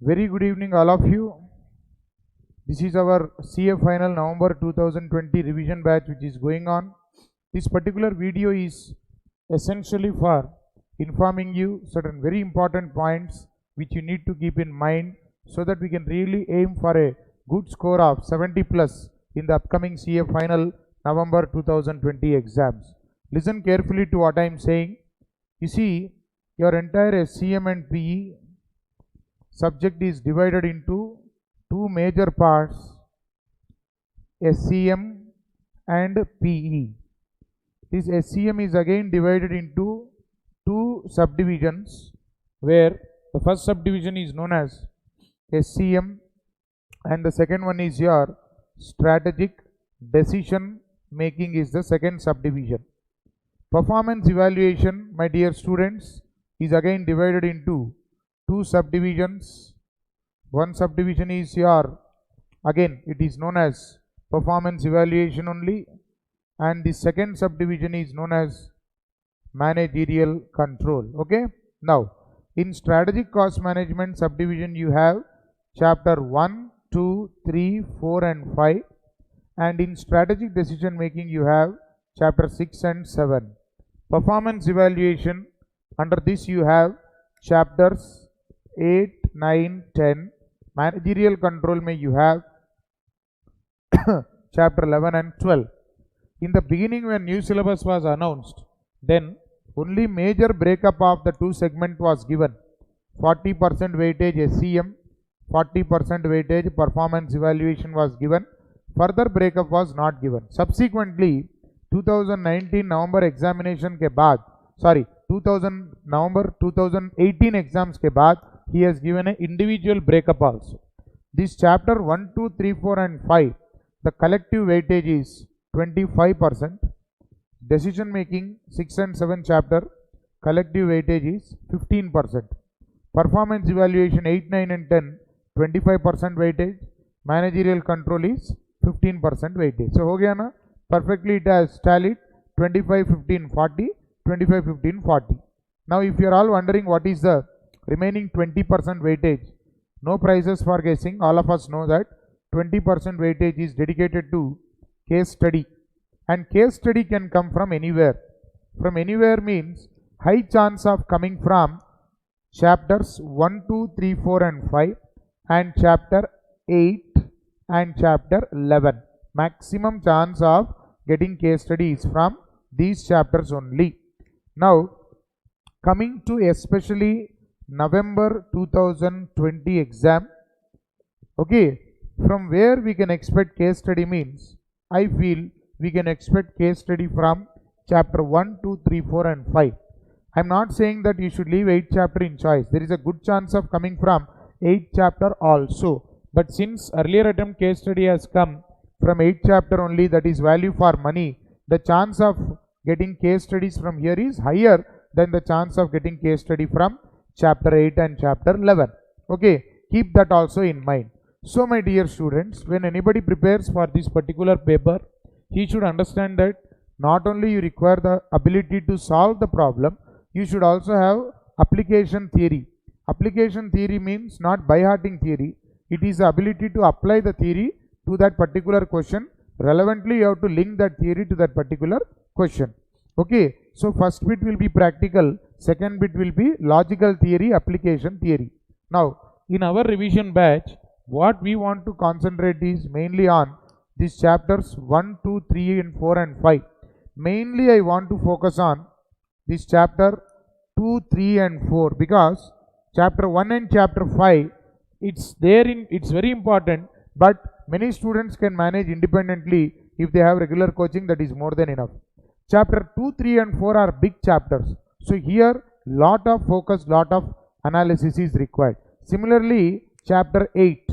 Very good evening, all of you. This is our CA final November 2020 revision batch which is going on. This particular video is essentially for informing you certain very important points which you need to keep in mind so that we can really aim for a good score of 70 plus in the upcoming CA final November 2020 exams. Listen carefully to what I am saying. You see, your entire SCM and PE subject is divided into two major parts, SCM and PE. This SCM is again divided into two subdivisions, where the first subdivision is known as SCM and the second one is your strategic decision making is the second subdivision. Performance evaluation, my dear students, is again divided into two subdivisions. One subdivision is your, again it is known as performance evaluation only, and the second subdivision is known as managerial control. Okay, now in strategic cost management subdivision you have chapter 1, 2, 3, 4 and 5, and in strategic decision making you have chapter 6 and 7. Performance evaluation, under this you have chapters 8, 9, 10. Managerial control may you have chapter 11 and 12. In the beginning when new syllabus was announced, then only major breakup of the two segment was given. 40% weightage SCM, 40% weightage performance evaluation was given. Further breakup was not given. Subsequently 2019 November examination के बाद, sorry, November 2018 exams के बाद, he has given an individual breakup also. This chapter 1, 2, 3, 4 and 5, the collective weightage is 25%. Decision making 6 and 7 chapter, collective weightage is 15%. Performance evaluation 8, 9 and 10, 25% weightage. Managerial control is 15% weightage. So हो गया ना, perfectly it has tallied 25, 15, 40, 25, 15, 40. Now if you are all wondering what is the remaining 20% weightage, no prizes for guessing. All of us know that 20% weightage is dedicated to case study, and case study can come from anywhere. From anywhere means high chance of coming from chapters 1, 2, 3, 4 and 5 and chapter 8 and chapter 11. Maximum chance of getting case studies from these chapters only. Now coming to especially November 2020 exam, okay, from where we can expect case study means, I feel we can expect case study from chapter 1, 2, 3, 4 and 5. I am not saying that you should leave 8 chapter in choice. There is a good chance of coming from 8 chapter also, but since earlier attempt case study has come from 8 chapter only, that is value for money, the chance of getting case studies from here is higher than the chance of getting case study from chapter 8 and chapter 11. Okay, keep that also in mind. So my dear students, when anybody prepares for this particular paper, he should understand that not only you require the ability to solve the problem, you should also have application theory. Application theory means not by-hearting theory. It is the ability to apply the theory to that particular question. Relevantly you have to link that theory to that particular question. Okay, so first bit will be practical, second bit will be logical theory, application theory. Now in our revision batch, what we want to concentrate is mainly on these chapters 1, 2, 3 and 4 and 5. Mainly I want to focus on this chapter 2, 3 and 4, because chapter 1 and chapter 5, it's very important, but many students can manage independently if they have regular coaching. That is more than enough. Chapter 2, 3 and 4 are big chapters, so here lot of focus, lot of analysis is required. Similarly chapter 8,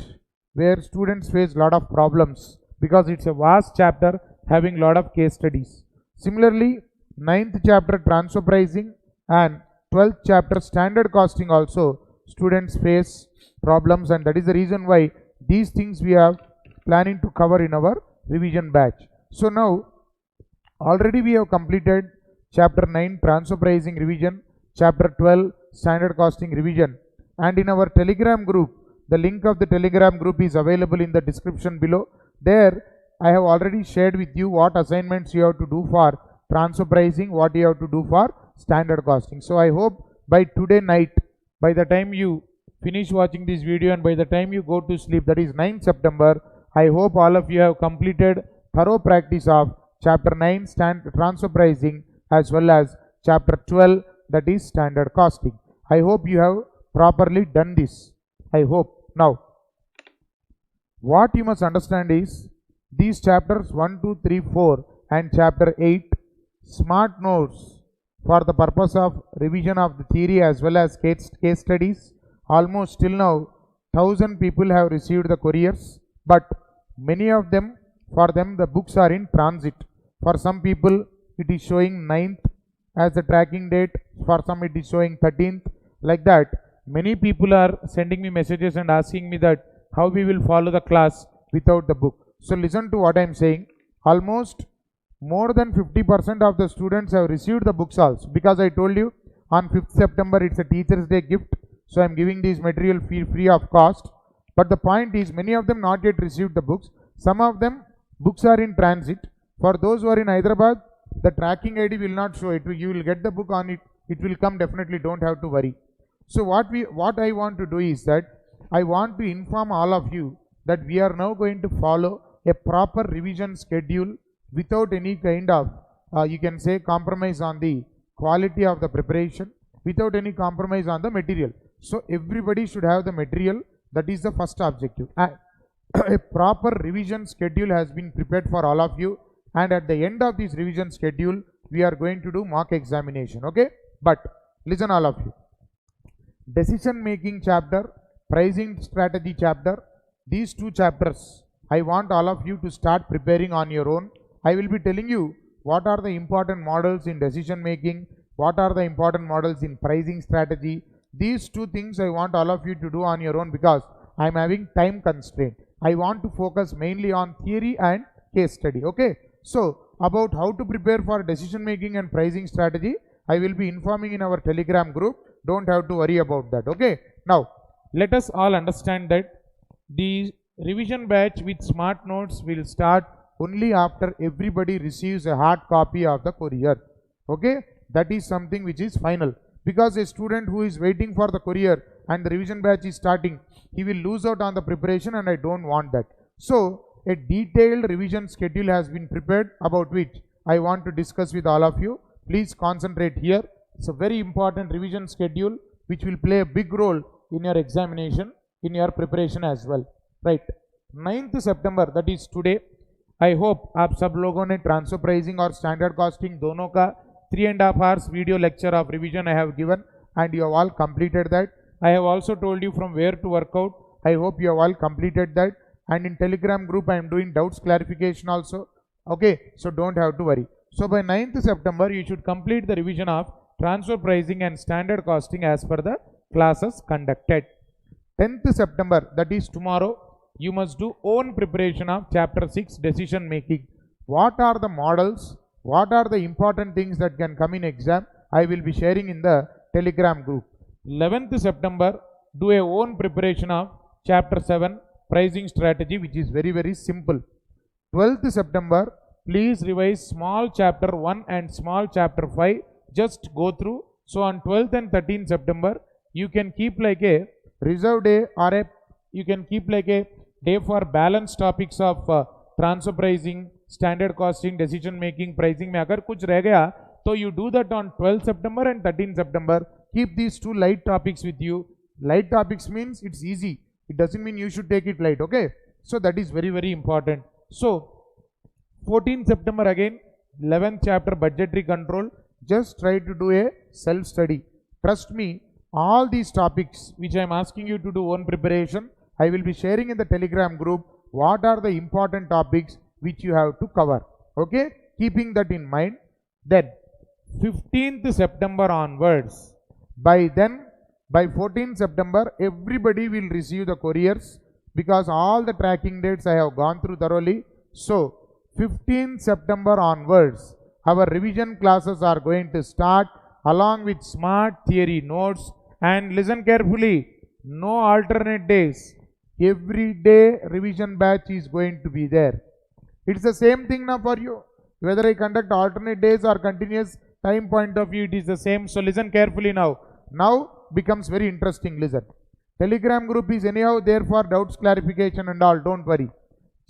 where students face lot of problems because it's a vast chapter having lot of case studies. Similarly 9th chapter transfer pricing and 12th chapter standard costing also students face problems, and that is the reason why these things we are planning to cover in our revision batch. So now already we have completed chapter 9 transfer pricing revision, chapter 12 standard costing revision, and in our telegram group The link of the Telegram group is available in the description below. There I have already shared with you what assignments you have to do for transfer pricing, what you have to do for standard costing. So I hope by today night, by the time you finish watching this video and by the time you go to sleep, that is 9th September, I hope all of you have completed thorough practice of chapter 9 transfer pricing as well as chapter 12, that is standard costing. I hope you have properly done this. I hope. Now, what you must understand is these chapters 1, 2, 3, 4 and chapter 8 smart notes for the purpose of revision of the theory as well as case studies. Almost till now 1000 people have received the couriers, but many of them, for them the books are in transit. For some people it is showing 9th as the tracking date, for some it is showing 13th, like that. Many people are sending me messages and asking me that how we will follow the class without the book. So listen to what I am saying. Almost more than 50% of the students have received the books also, because I told you on 5th September it's a Teachers Day gift. So I am giving these material free of cost. But the point is, many of them not yet received the books. Some of them books are in transit. For those who are in Hyderabad, the tracking ID will not show it. You will get the book on it. It will come definitely. Don't have to worry. So what I want to do is that I want to inform all of you that we are now going to follow a proper revision schedule without any kind of you can say compromise on the quality of the preparation, without any compromise on the material. So everybody should have the material. That is the first objective. A proper revision schedule has been prepared for all of you, and at the end of this revision schedule we are going to do mock examination. Okay, but listen all of you. Decision making chapter, pricing strategy chapter, these two chapters I want all of you to start preparing on your own. I will be telling you what are the important models in decision making, what are the important models in pricing strategy. These two things I want all of you to do on your own, because I am having time constraint. I want to focus mainly on theory and case study. Okay, so about how to prepare for decision making and pricing strategy, I will be informing in our Telegram group. Don't have to worry about that. Okay, now let us all understand that the revision batch with smart notes will start only after everybody receives a hard copy of the courier. Okay, that is something which is final, because a student who is waiting for the courier and the revision batch is starting, he will lose out on the preparation, and I don't want that. So a detailed revision schedule has been prepared, about which I want to discuss with all of you. Please concentrate here. It's a very important revision schedule which will play a big role in your examination, in your preparation as well. Right, 9th September, that is today. I hope आप सब लोगों ने transfer pricing और standard costing दोनों का 3.5 hours video lecture of revision I have given, and you have all completed that. I have also told you from where to work out. I hope you have all completed that. And in Telegram group I am doing doubts clarification also. Okay, so don't have to worry. So by 9th September you should complete the revision of transfer pricing and standard costing as per the classes conducted. 10th September, that is tomorrow, you must do own preparation of chapter 6 decision making. What are the models? What are the important things that can come in exam? I will be sharing in the Telegram group. 11th September, do a own preparation of chapter 7 pricing strategy, which is very simple. 12th September, please revise small chapter 1 and small chapter 5. Just go through. So on 12th and 13th September, you can keep like a reserve day, or you can keep like a day for balanced topics of transfer pricing, standard costing, decision making, pricing में अगर कुछ रह गया तो you do that on 12th September and 13th September. Keep these two light topics with you. Light topics means it's easy. It doesn't mean you should take it light. Okay, so that is very important. So 14th September again, 11th chapter budgetary control. Just try to do a self study. Trust me, all these topics which I am asking you to do own preparation, I will be sharing in the Telegram group what are the important topics which you have to cover. Okay, keeping that in mind, then 15th September onwards, by 14th September everybody will receive the couriers, because all the tracking dates I have gone through thoroughly. So 15th September onwards our revision classes are going to start, along with smart theory notes. And listen carefully, no alternate days. Every day revision batch is going to be there. It's the same thing now for you. Whether I conduct alternate days or continuous time point of view, it is the same. So listen carefully now. Now becomes very interesting. Listen. Telegram group is anyhow there for doubts, clarification and all. Don't worry.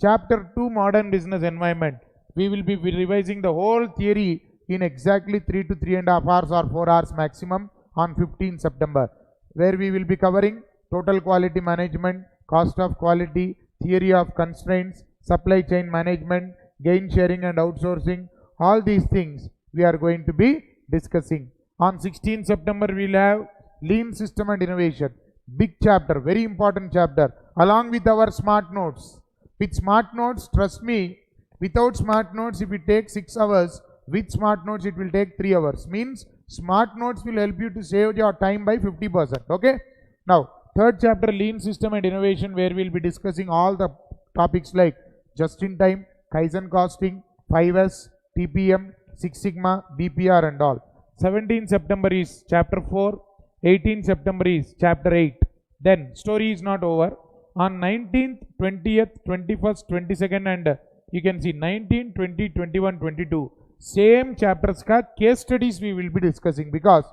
Chapter 2, Modern Business Environment. We will be revising the whole theory in exactly 3 to 3.5 hours or 4 hours maximum on 15 September, where we will be covering total quality management, cost of quality, theory of constraints, supply chain management, gain sharing and outsourcing. All these things we are going to be discussing. On 16 September, we will have Lean System and Innovation. Big chapter, very important chapter, along with our smart notes. With smart notes, trust me, without smart notes, if it takes 6 hours, with smart notes, it will take 3 hours. Means smart notes will help you to save your time by 50%. Okay. Now, third chapter, Lean System and Innovation, where we will be discussing all the topics like just-in-time, Kaizen costing, 5S, TPM, Six Sigma, BPR and all. 17 September is chapter 4. 18 September is chapter 8. Then story is not over. On 19th, 20th, 21st, 22nd and you can see 19, 20, 21, 22. Same chapters ka case studies we will be discussing, because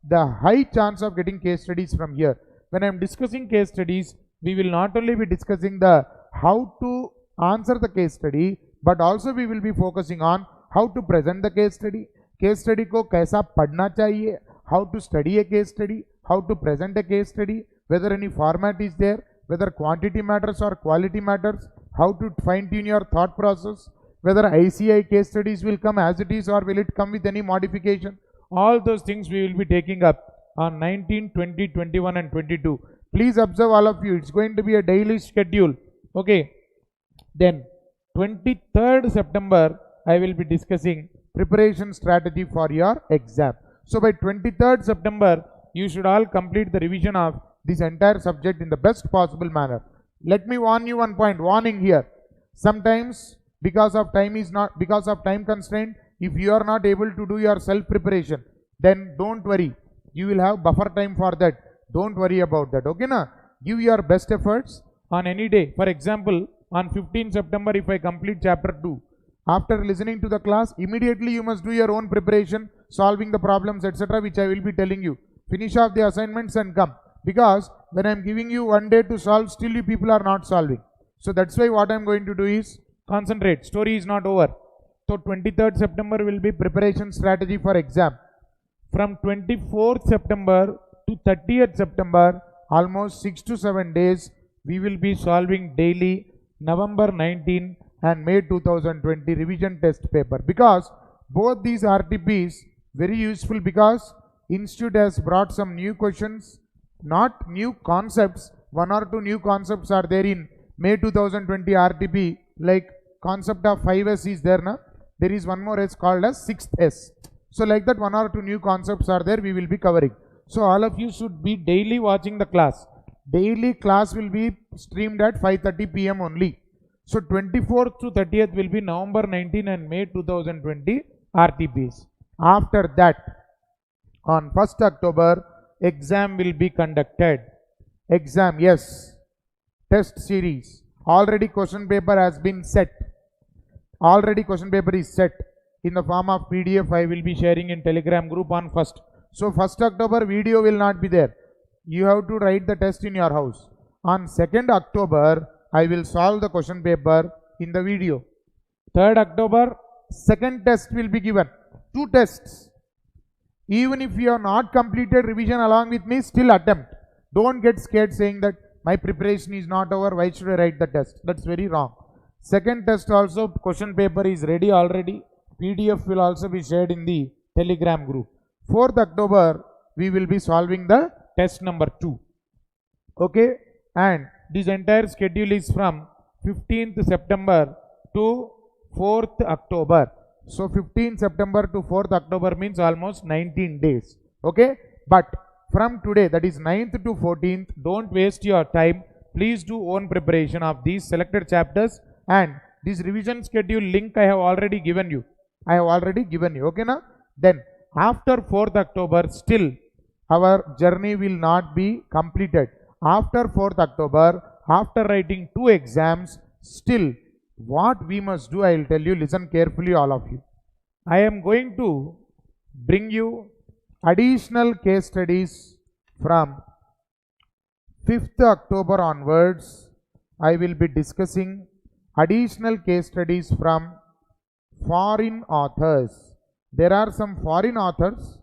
the high chance of getting case studies from here. When I am discussing case studies, we will not only be discussing the how to answer the case study, but also we will be focusing on how to present the case study. Case study ko kaisa padna chahiye, how to study a case study, how to present a case study, whether any format is there, whether quantity matters or quality matters, how to fine tune your thought process, whether ICI case studies will come as it is or will it come with any modification. All those things we will be taking up on 19, 20, 21 and 22. Please observe all of you. It's going to be a daily schedule. Okay. Then 23rd September, I will be discussing preparation strategy for your exam. So by 23rd September, you should all complete the revision of this entire subject in the best possible manner. Let me warn you one point, warning here. Sometimes because of time constraint, if you are not able to do your self preparation, then don't worry. You will have buffer time for that. Don't worry about that. Okay na? Give your best efforts on any day. For example, on 15 September, if I complete chapter 2, after listening to the class, immediately you must do your own preparation, solving the problems, etc., which I will be telling you. Finish off the assignments and come. Because when I am giving you one day to solve, still you people are not solving. So that's why what I am going to do is concentrate. Story is not over. So 23rd September will be preparation strategy for exam. From 24th September to 30th September, almost 6 to 7 days, we will be solving daily November 19 and May 2020 revision test paper. Because both these RTPs very useful, because Institute has brought some new questions, not new concepts. 1 or 2 new concepts are there in May 2020 RTP, like concept of 5S is there now. There is one more S called as 6th S. So like that 1 or 2 new concepts are there, we will be covering. So all of you should be daily watching the class. Daily class will be streamed at 5:30 PM only. So 24th to 30th will be November 19 and May 2020 RTPs. After that, on 1st October, exam will be conducted. Exam, yes. Test series. Already question paper has been set. Already question paper is set in the form of PDF. I will be sharing in Telegram group on 1st. So 1st October video will not be there. You have to write the test in your house. On 2nd October, I will solve the question paper in the video. 3rd October, second test will be given. 2 tests. Even if you have not completed revision along with me, still attempt. Don't get scared saying that my preparation is not over, why should I write the test? That's very wrong. Second test also, question paper is ready already. PDF will also be shared in the Telegram group. 4th October, we will be solving the test number 2. Okay, and this entire schedule is from 15th September to 4th October. So 15th September to 4th October means almost 19 days. Okay, but from today, that is 9th to 14th, don't waste your time. Please do own preparation of these selected chapters, and this revision schedule link I have already given you. Okay na? Then after 4th October, still our journey will not be completed. After 4th October, after writing 2 exams, still what we must do, I will tell you, listen carefully all of you. I am going to bring you additional case studies from 5th October onwards. I will be discussing additional case studies from foreign authors. There are some foreign authors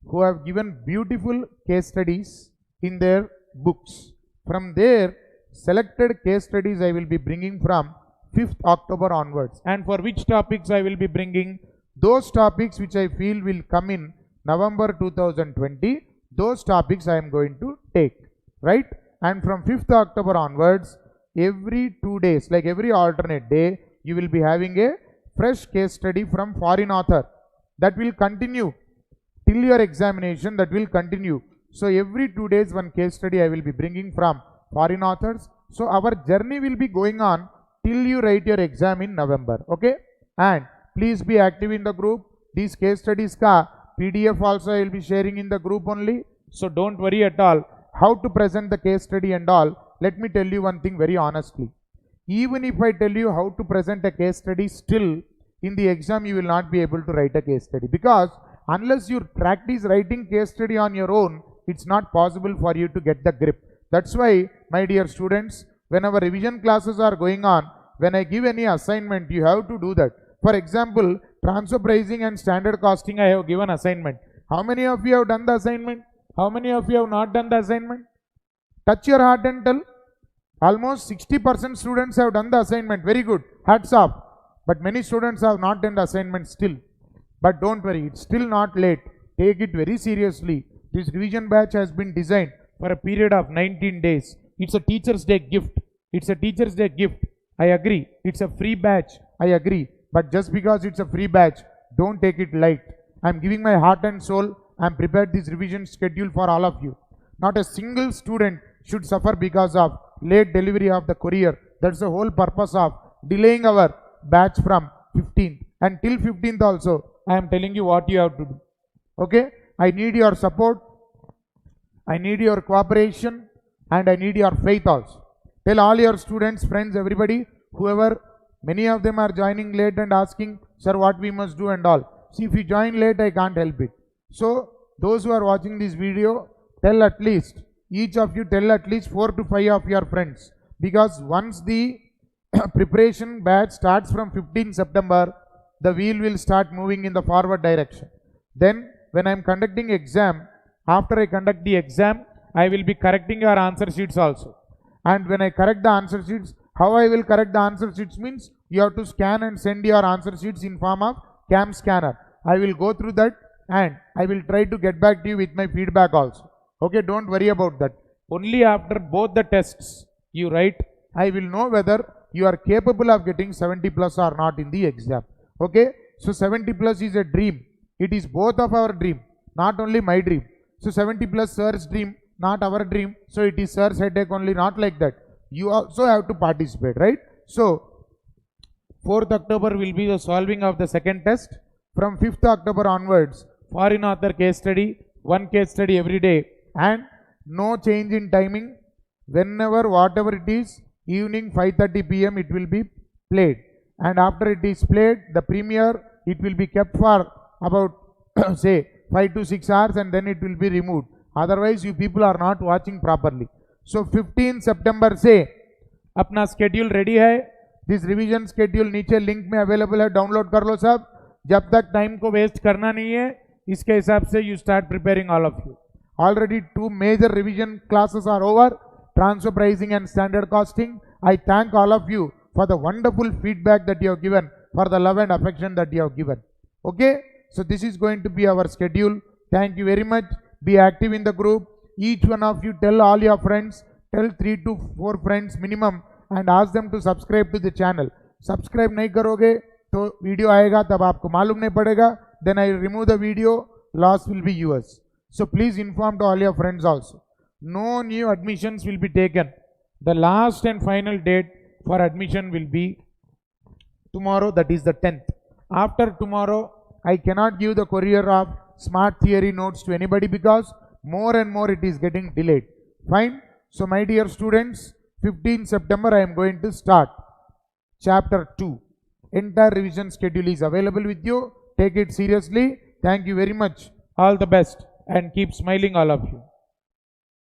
who have given beautiful case studies in their books. From their selected case studies I will be bringing from 5th October onwards. And for which topics I will be bringing? Those topics which I feel will come in November 2020, those topics I am going to take, right? And from 5th October onwards, every 2 days, like every alternate day, you will be having a fresh case study from foreign author. That will continue till your examination, that will continue. So every 2 days one case study I will be bringing from foreign authors. So our journey will be going on till you write your exam in November, okay? And please be active in the group. These case studies ka PDF also I will be sharing in the group only. So don't worry at all how to present the case study and all. Let me tell you one thing very honestly. Even if I tell you how to present a case study, still in the exam you will not be able to write a case study, because unless you practice writing case study on your own, it's not possible for you to get the grip. That's why, my dear students, when our revision classes are going on, when I give any assignment, you have to do that. For example, transfer pricing and standard costing, I have given assignment. How many of you have done the assignment? How many of you have not done the assignment? Touch your heart and tell. Almost 60% students have done the assignment. Very good. Hats off. But many students have not done the assignment still. But don't worry, it's still not late. Take it very seriously. This revision batch has been designed for a period of 19 days. It's a Teacher's Day gift. It's a Teacher's Day gift. I agree. It's a free batch. I agree. But just because it's a free batch, don't take it light. I'm giving my heart and soul. I'm prepared this revision schedule for all of you. Not a single student should suffer because of late delivery of the courier. That's the whole purpose of delaying our batch from 15th. And till 15th also, I am telling you what you have to do. Okay? I need your support. I need your cooperation. And I need your faith also. Tell all your students, friends, everybody, whoever, many of them are joining late and asking, sir, what we must do and all. See, if you join late, I can't help it. So, those who are watching this video, tell at least, each of you tell at least 4 to 5 of your friends. Because once the preparation batch starts from 15 September, the wheel will start moving in the forward direction. Then, when I am conducting exam, after I conduct the exam, I will be correcting your answer sheets also. And when I correct the answer sheets, how I will correct the answer sheets means you have to scan and send your answer sheets in form of CAM scanner. I will go through that and I will try to get back to you with my feedback also. Okay, don't worry about that. Only after both the tests you write, I will know whether you are capable of getting 70 plus or not in the exam. Okay, so 70 plus is a dream. It is both of our dream, not only my dream. So 70 plus sir's dream, not our dream. So it is sir's headache only, not like that. You also have to participate, right? So 4th October will be the solving of the second test. From 5th October onwards, foreign author case study, one case study every day, and no change in timing. Whenever, whatever it is, evening 5:30 p.m. it will be played. And after it is played, the premiere, it will be kept for about say 5 to 6 hours and then it will be removed. Otherwise, you people are not watching properly. So 15 September से अपना schedule ready है. This revision schedule नीचे link में available है, download कर लो सब. जब तक time को waste करना नहीं है, इसके हिसाब से you start preparing all of you. Already 2 major revision classes are over, transfer pricing and standard costing. I thank all of you for the wonderful feedback that you have given, for the love and affection that you have given. Okay, so this is going to be our schedule. Thank you very much. Be active in the group. Each one of you tell all your friends, tell 3 to 4 friends minimum and ask them to subscribe to the channel. Subscribe नहीं करोगे तो video आएगा तब आपको मालूम नहीं पड़ेगा. Then I remove the video, loss will be yours. So please inform to all your friends also. No new admissions will be taken. The last and final date for admission will be tomorrow, that is the 10th. After tomorrow, I cannot give the courier of smart theory notes to anybody because more and more it is getting delayed. Fine. So my dear students, 15 September I am going to start chapter 2. Entire revision schedule is available with you. Take it seriously. Thank you very much. All the best and keep smiling, all of you.